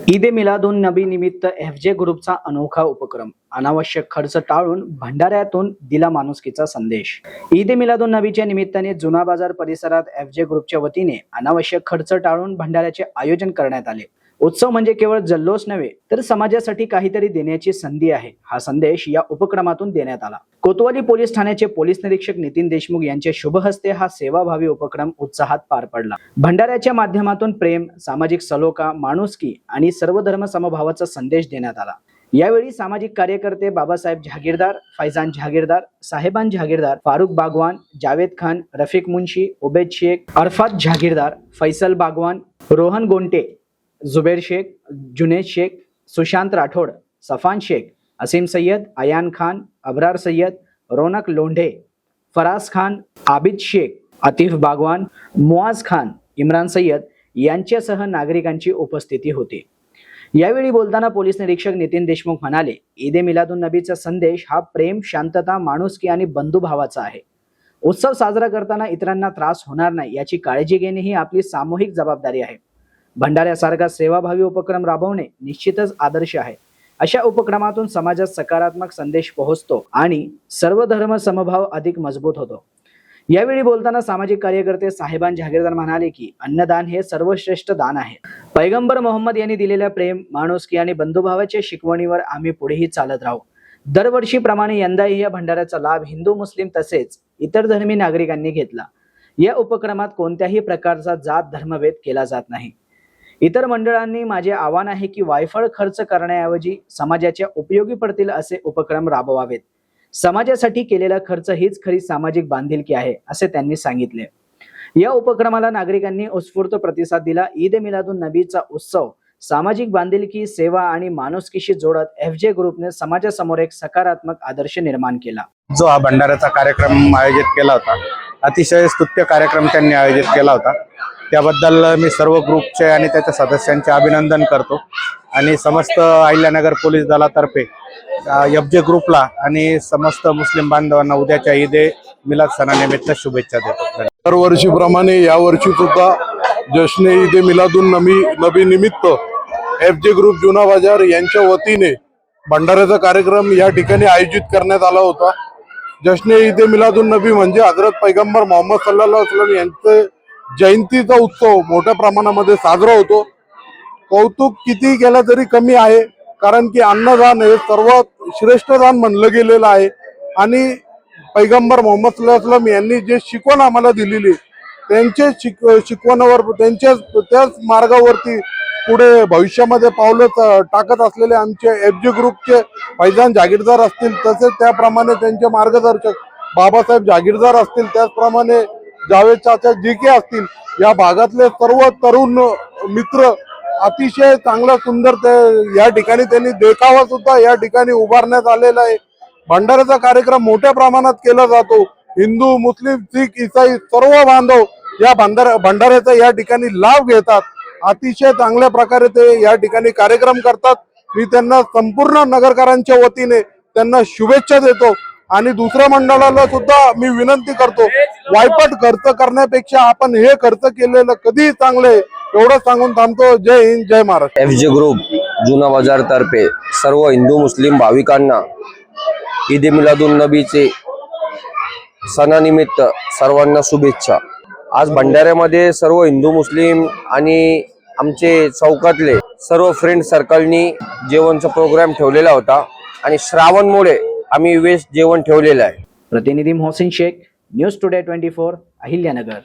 ईद ए मिलादुन नबी निमित्त एफजे ग्रुपचा अनोखा उपक्रम, अनावश्यक खर्च टाळून भंडाऱ्यातून दिला माणुसकीचा संदेश। ईद ए मिलादुन नबीच्या निमित्ताने जुना बाजार परिसरात एफजे ग्रुपच्या वतीने अनावश्यक खर्च टाळून भंडाऱ्याचे आयोजन करण्यात आले। उत्सव म्हणजे केवळ जल्लोष नव्हे तर समाजासाठी काहीतरी देण्याची संधी आहे, हा संदेश या उपक्रमातून देण्यात आला। कोतवाली पोलीस ठाण्याचे पोलीस निरीक्षक नितीन देशमुख यांच्या शुभ हस्ते हा सेवाभावी उपक्रम उत्साहात पार पडला। भंडाऱ्याच्या माध्यमातून प्रेम, सामाजिक सलोखा, माणुसकी आणि सर्व धर्म समभावाचा संदेश देण्यात आला। यावेळी सामाजिक कार्यकर्ते बाबासाहेब जहागीरदार, फैजान जहागीरदार, साहेबान जहागीरदार, फारुख बागवान, जावेद खान, रफीक मुंशी, उबैद शेख, अरफात जहागीरदार, फैसल बागवान, रोहन गोंटे, जुबेर शेख, जुनेद शेख, सुशांत राठोड, सफान शेख, असीम सय्यद, अयान खान, अबरार सय्यद, रौनक लोंढे, फराज खान, आबिद शेख, आतिफ बागवान, मुआज खान, इम्रान सय्यद यांच्यासह नागरिकांची उपस्थिती होती। यावेळी बोलताना पोलीस निरीक्षक नितीन देशमुख म्हणाले, ईद ए मिलादुन नबीचा संदेश हा प्रेम, शांतता, माणुसकी आणि बंधुभावाचा आहे। उत्सव साजरा करताना इतरांना त्रास होणार नाही याची काळजी घेणे ही आपली सामूहिक जबाबदारी आहे। भंडाऱ्यासारखा सेवाभावी उपक्रम राबवणे निश्चितच आदर्श आहे। अशा उपक्रमातून समाजात सकारात्मक संदेश पोहोचतो आणि सर्व धर्म समभाव अधिक मजबूत होतो। यावेळी बोलताना सामाजिक कार्यकर्ते साहेबान जहागीरदार म्हणाले की अन्नदान हे सर्वश्रेष्ठ दान आहे। पैगंबर मोहम्मद यांनी दिलेल्या प्रेम, माणुसकी आणि बंधुभावाच्या शिकवणीवर आम्ही पुढेही चालत राहू। दरवर्षीप्रमाणे यंदाही या भंडाऱ्याचा लाभ हिंदू, मुस्लिम तसेच इतर धर्मी नागरिकांनी घेतला। या उपक्रमात कोणत्याही प्रकारचा जात धर्मभेद केला जात नाही। इतर मंडळांनी माझे आवाहन आहे की वायफळ खर्च करण्याऐवजी समाजाच्या उपयोगी पडतील असे उपक्रम राबवावेत। समाजासाठी केलेला खर्च हीच खरी सामाजिक बांधिलकी आहे असे त्यांनी सांगितले। या उपक्रमाला नागरिकांनी उत्स्फूर्त प्रतिसाद दिला। ईद ए मिलादुन नबीचा उत्सव सामाजिक बांधिलकी, सेवा आणि माणुसकीशी जोडत एफजे ग्रुपने समाजासमोर एक सकारात्मक आदर्श निर्माण केला। जो हा भंडाऱ्याचा कार्यक्रम आयोजित केला होता, अतिशय स्तुत्य कार्यक्रम त्यांनी आयोजित केला होता। त्याबद्दल मी सर्व ग्रुपचे आणि त्याच्या सदस्यांचे अभिनंदन करतो आणि समस्त अहिल्यानगर पोलीस दलातर्फे एफजे ग्रुपला आणि समस्त मुस्लिम बांधवांना उद्याच्या ईद ए मिलाद सणानिमित्त शुभेच्छा देतो। दरवर्षीप्रमाणे यावर्षी सुद्धा जश्न ईद ए मिलादुन नबी निमित्त एफजे ग्रुप जुना बाजार यांच्या वतीने भंडाऱ्याचा कार्यक्रम या ठिकाणी आयोजित करण्यात आला होता। जश्न ईद ए मिलादुन नबी म्हणजे हजरत पैगंबर मोहम्मद सल्लल्लाहु अलैहि वसल्लम यांचे जयंतीचा उत्सव मोठ्या प्रमाणामध्ये साजरा होतो। कौतुक किती केलं तरी कमी आहे, कारण की अन्नदान हे सर्वात श्रेष्ठ दान म्हणलं गेलेलं आहे आणि पैगंबर मोहम्मद सल्लल्लाहु अलैहि वसल्लम यांनी जे शिकवण आम्हाला दिलेली त्यांचे शिकवणावर त्याच मार्गावरती पुढे भविष्यामध्ये पावलं टाकत असलेले आमचे एफजे ग्रुपचे फैजान जहागीरदार असतील, तसेच त्याप्रमाणे त्यांचे मार्गदर्शक बाबासाहेब जहागीरदार असतील, त्याचप्रमाणे जावेद चाचा जीके असतील, या भागातले सर्व तरुण मित्र अतिशय चांगला सुंदर या ठिकाणी त्यांनी देखावा सुद्धा या ठिकाणी उभारण्यात आलेला आहे। भंडाऱ्याचा कार्यक्रम मोठ्या प्रमाणात केला जातो। हिंदू, मुस्लिम, सिख, ईसाई सर्व बांधव या भंडाऱ्याचा या ठिकाणी लाभ घेतात। अतिशय चांगल्या प्रकारे ते या ठिकाणी कार्यक्रम करतात। मी त्यांना संपूर्ण नगरकरांच्या वतीने त्यांना शुभेच्छा देतो आणि दुसऱ्या मंडळाला सुद्धा मी विनंती करतो, वायपट खर्च करण्यापेक्षा आपण हे खर्च केलेलं कधीही चांगले, एवढं सांगून थांबतो। जय हिंद, जय महाराष्ट्र। एफजे ग्रुप जुना बाजार तर्फे सर्व हिंदू मुस्लिम भाविकांना ईद ए मिलादुन नबीचे सणानिमित्त सर्वांना शुभेच्छा। आज भंडाऱ्यामध्ये सर्व हिंदू मुस्लिम आणि आमचे चौकातले सर्व फ्रेंड सर्कलनी जेवणचा प्रोग्राम ठेवलेला होता आणि श्रावणमुळे आम्ही वेस्ट जेवण ठेवलेलं आहे। प्रतिनिधी मोहसिन शेख, न्यूज टुडे 24, अहिल्यानगर।